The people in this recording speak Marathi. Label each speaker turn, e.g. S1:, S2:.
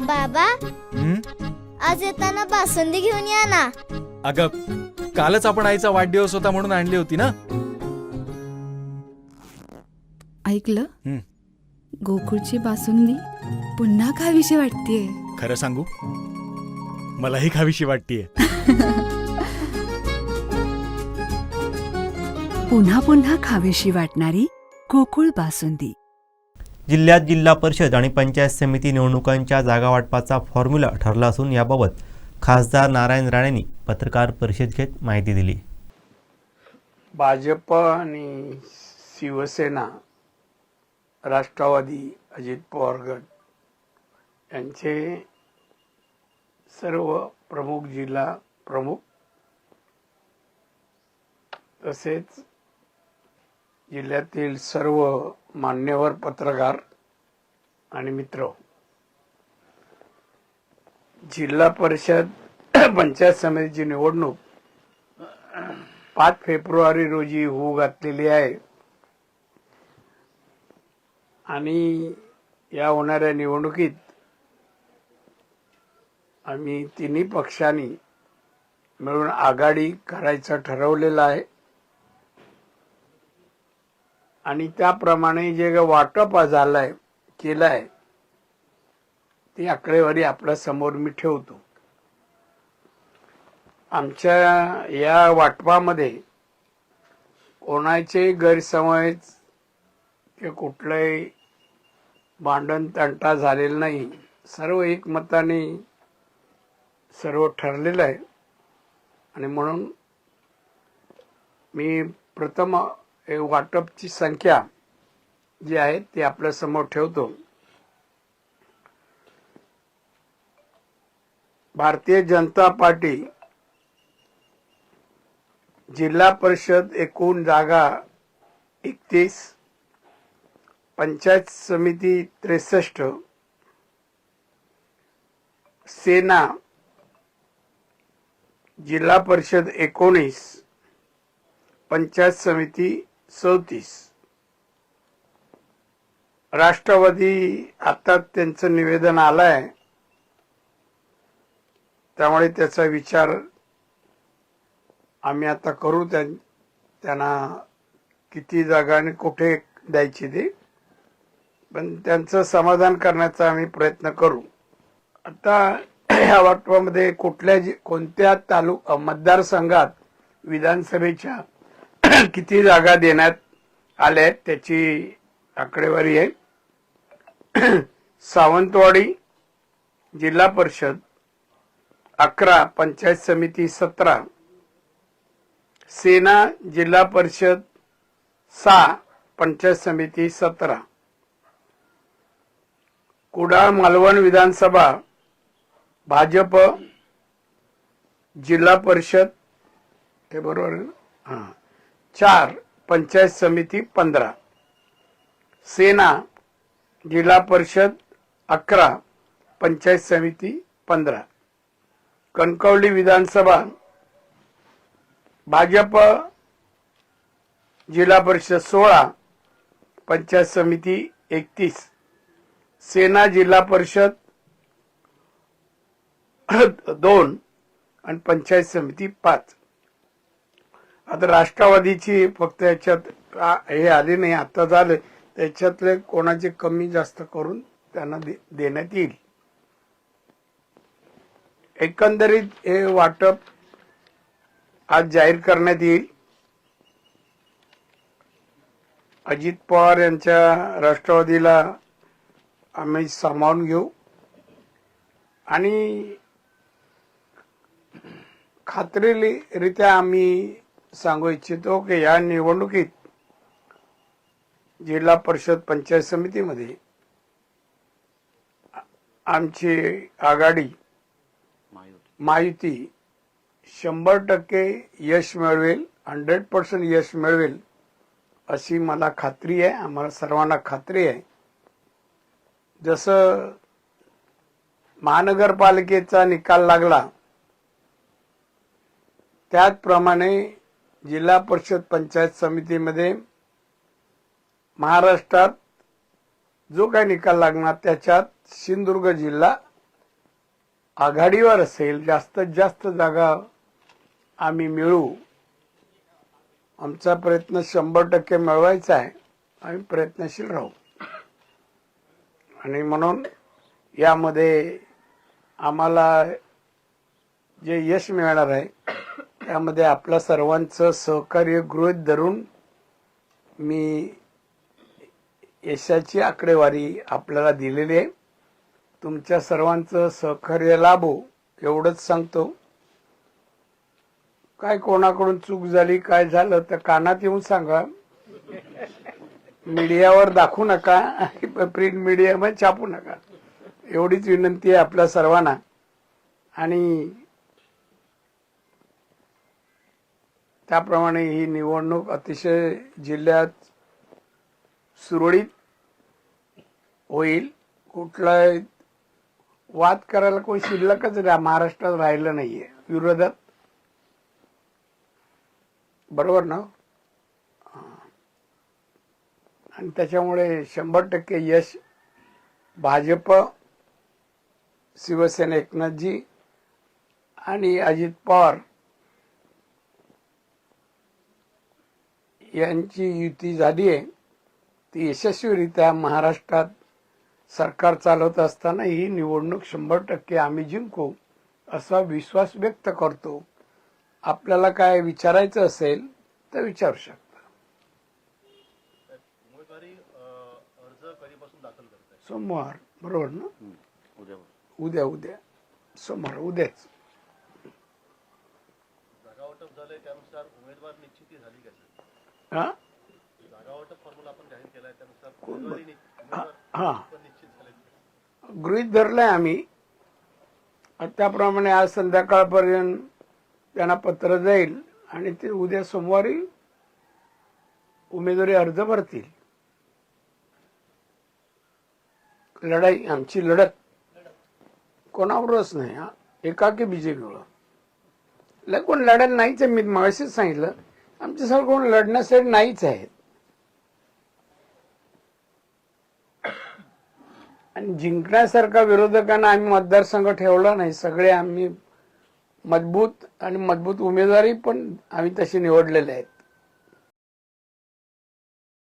S1: बाबा, आज येताना बासुंदी घेऊन या ना.
S2: अगं, कालच आपण आईचा वाढदिवस होता म्हणून आणली होती ना.
S3: ऐकलं, गोकुळची बासुंदी पुन्हा खावीशी वाटतेय.
S2: खरं सांगू, मलाही खावीशी वाटतेय.
S3: पुन्हा पुन्हा खावीशी वाटणारी गोकुळ बासुंदी.
S4: जिल्ह्यात जिल्हा परिषद आणि पंचायत समिती निवडणुकांच्या जागावाटपाचा फॉर्म्युला ठरला असून याबाबत खासदार नारायण राणेंनी पत्रकार परिषद घेत माहिती दिली.
S5: भाजप आणि शिवसेना, राष्ट्रवादी, अजित पवार गट यांचे सर्व प्रमुख जिल्हा प्रमुख तसेच जिल्ह्यातील सर्व मान्यवर पत्रकार आणि मित्र, जिल्हा परिषद पंचायत समितीची निवडणूक 5 फेब्रुवारी रोजी होऊ घातलेली आहे आणि या होणाऱ्या निवडणुकीत आम्ही तिन्ही पक्षांनी मिळून आघाडी करायचं ठरवलेलं आहे आणि त्याप्रमाणे जे वाटप झालंय केलंय ती आकडेवारी आपल्या समोर मी ठेवतो. आमच्या या वाटपामध्ये कोणाचे गैरसमज किंवा कुठलाही भांडण तंटा झालेला नाही. सर्व एकमताने सर्व ठरलेलं आहे आणि म्हणून मी प्रथम वाटपची संख्या जी आहे ती आपल्या समोर ठेवतो. भारतीय जनता पार्टी जिल्हा परिषद एकूण जागा 31, पंचायत समिती 63, सेना जिल्हा परिषद 19, पंचायत समिती 34. राष्ट्रवादी आता त्यांचं निवेदन आलंय त्यामुळे त्याचा विचार आम्ही आता करू. त्यांना किती जागा आणि कुठे द्यायची ते, पण त्यांचं समाधान करण्याचा आम्ही प्रयत्न करू. आता या वाटपामध्ये कोणत्या मतदारसंघात विधानसभेच्या किती जागा देण्यात आल्या आहेत त्याची आकडेवारी आहे. सावंतवाडी जिल्हा परिषद 11, पंचायत समिती 17, सेना जिल्हा परिषद 6, पंचायत समिती 17, कुडाळ मालवण विधानसभा भाजप जिल्हा परिषद हे बरोबर आहे ना, 4, पंचायत समिती 15, सेना जिल्हा परिषद 11, पंचायत समिती 15, कणकवली विधानसभा भाजप जिल्हा परिषद 16, पंचायत समिती 31, सेना जिल्हा परिषद 2 आणि पंचायत समिती 5. आता राष्ट्रवादीची फक्त याच्यात हे आले नाही, आता झाले, त्याच्यातले कोणाचे कमी जास्त करून त्यांना देण्यात येईल. एकंदरीत हे वाटप आज जाहीर करण्यात येईल. अजित पवार यांच्या राष्ट्रवादीला आम्ही सामावून घेऊ आणि खात्रीरीत्या आम्ही सांगू इच्छितो की या निवडणुकीत जिल्हा परिषद पंचायत समितीमध्ये आमची आघाडी महायुती 100% यश मिळवेल, 100% यश मिळवेल अशी मला खात्री आहे. आम्हाला सर्वांना खात्री आहे. जसं महानगरपालिकेचा निकाल लागला त्याचप्रमाणे जिल्हा परिषद पंचायत समितीमध्ये महाराष्ट्रात जो काही निकाल लागणार त्याच्यात सिंधुदुर्ग जिल्हा आघाडीवर असेल, जास्तीत जास्त जागा आम्ही मिळवू. आमचा प्रयत्न 100% मिळवायचा आहे. आम्ही प्रयत्नशील राहू आणि म्हणून यामध्ये आम्हाला जे यश मिळणार आहे त्यामध्ये आपल्या सर्वांचं सहकार्य गृहीत धरून मी यशाची आकडेवारी आपल्याला दिलेली आहे. तुमच्या सर्वांचं सहकार्य लाभो एवढंच सांगतो. काय कोणाकडून चूक झाली, काय झालं तर कानात येऊन सांगा. मीडियावर दाखवू नका, प्रिंट मीडियामध्ये छापू नका. एवढीच विनंती आहे आपल्या सर्वांना. आणि त्याप्रमाणे ही निवडणूक अतिशय जिल्ह्यात सुरळीत होईल. कुठला वाद करायला कोणी शिल्लकच महाराष्ट्रात राहिलं नाहीये विरोधात. बरोबर ना? आणि त्याच्यामुळे 100% यश भाजप, शिवसेना एकनाथजी आणि अजित पवार यांची युती झाली आहे. ती यशस्वीरित्या महाराष्ट्रात सरकार चालवत असताना ही निवडणूक 100% आम्ही जिंकू असा विश्वास व्यक्त करतो. आपल्याला काय विचारायचं असेल तर विचारू शकता. सोमवार बरोबर ना? उद्या सोमवार उद्याच. हा गृहीत धरलंय आम्ही. त्याप्रमाणे आज संध्याकाळपर्यंत त्यांना पत्र जाईल आणि ते उद्या सोमवारी उमेदवारी अर्ज भरतील. लढाई आमची लढत कोणावरच नाही. हा एकाकी बीजेपीवर कोण लढायला नाहीच आहे. मी मगाशीच सांगितलं आमच्यासारखं कोण लढण्यासाठी नाहीच आहेत. आणि जिंकण्यासारखा विरोधकांना आम्ही मतदारसंघ ठेवला नाही. सगळे आम्ही मजबूत उमेदवारी पण आम्ही तशी निवडलेले आहेत.